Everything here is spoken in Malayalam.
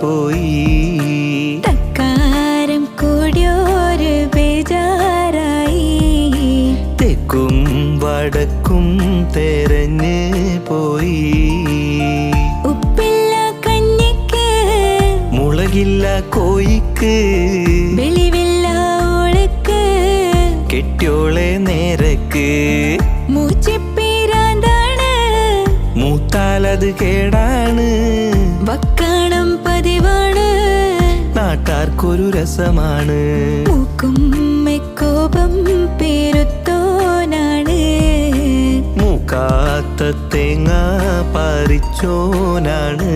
പോയി. തക്കാരം കൂടിയൊരു ബേജാറായി. തെക്കും വടക്കും തെരഞ്ഞ് പോയി. ഉപ്പില്ല കഞ്ഞിക്ക് മുളകില്ല കോയിക്ക് വെളിവില്ല ഓളക്ക് കെട്ടിയോളെ നേരക്ക്. മൂച്ചിപ്പീരാന്താണ് മൂത്താലത് കേടാണ്. വക്കാണം പതിവാണ് നാട്ടാർക്കൊരു രസമാണ്. മൂക്കും മെക്കോപം പേരുത്തോനാണ്. മൂക്കാത്ത തേങ്ങ പറിച്ചോനാണ്.